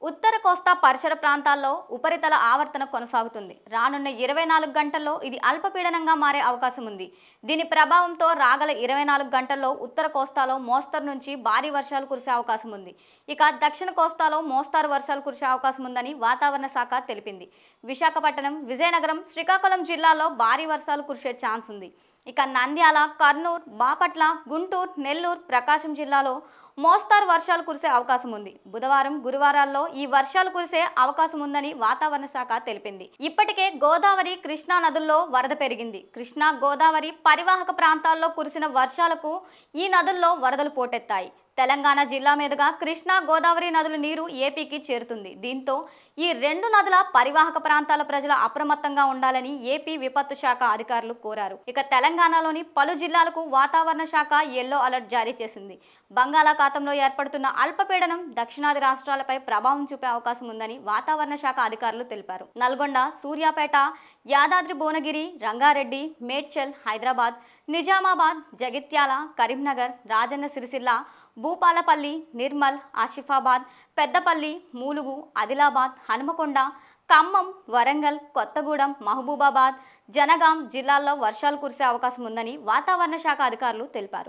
ఉత్తర కోస్తా పరిసర ప్రాంతాల్లో ఉపరితల ఆవర్తన కొనసాగుతుంది. రానున్న 24 గంటల్లో ఇది అల్పపీడనంగా మారే అవకాశం ఉంది. దీని ప్రభావంతో రాగల 24 గంటల్లో ఉత్తర కోస్తాలో మోస్తరు నుంచి భారీ వర్షాలు కురిసే అవకాశం ఉంది. ఇక దక్షిణ కోస్తాలో మోస్తారు వర్షాలు కురిసే అవకాశం ఉందని వాతావరణ శాఖ తెలిపింది. విశాఖపట్నం, విజయనగరం, శ్రీకాకుళం జిల్లాల్లో భారీ వర్షాలు కురిసే ఛాన్స్ ఉంది. ఇక నంద్యాల, కర్నూలు, బాపట్ల, గుంటూరు, నెల్లూరు, ప్రకాశం జిల్లాలో మోస్తారు వర్షాలు కురిసే అవకాశం ఉంది. బుధవారం, గురువారాల్లో ఈ వర్షాలు కురిసే అవకాశం ఉందని వాతావరణ శాఖ తెలిపింది. ఇప్పటికే గోదావరి, కృష్ణా నదుల్లో వరద పెరిగింది. కృష్ణా, గోదావరి పరివాహక ప్రాంతాల్లో కురిసిన వర్షాలకు ఈ నదుల్లో వరదలు పోటెత్తాయి. తెలంగాణ జిల్లా మీదుగా కృష్ణా, గోదావరి నదుల నీరు ఏపీకి చేరుతుంది. దీంతో ఈ రెండు నదుల పరివాహక ప్రాంతాల ప్రజలు అప్రమత్తంగా ఉండాలని ఏపీ విపత్తు శాఖ అధికారులు కోరారు. ఇక తెలంగాణలోని పలు జిల్లాలకు వాతావరణ శాఖ యెల్లో అలర్ట్ జారీ చేసింది. బంగాళాఖాతంలో ఏర్పడుతున్న అల్పపీడనం దక్షిణాది రాష్ట్రాలపై ప్రభావం చూపే అవకాశం ఉందని వాతావరణ శాఖ అధికారులు తెలిపారు. నల్గొండ, సూర్యాపేట, యాదాద్రి భువనగిరి, రంగారెడ్డి, మేడ్చల్, హైదరాబాద్, నిజామాబాద్, జగిత్యాల, కరీంనగర్, రాజన్న సిరిసిల్ల, భూపాలపల్లి, నిర్మల్, ఆసిఫాబాద్, పెద్దపల్లి, మూలుగు, ఆదిలాబాద్, హనుమకొండ, ఖమ్మం, వరంగల్, కొత్తగూడెం, మహబూబాబాద్, జనగాం జిల్లాల్లో వర్షాలు కురిసే అవకాశం ఉందని వాతావరణ శాఖ అధికారులు తెలిపారు.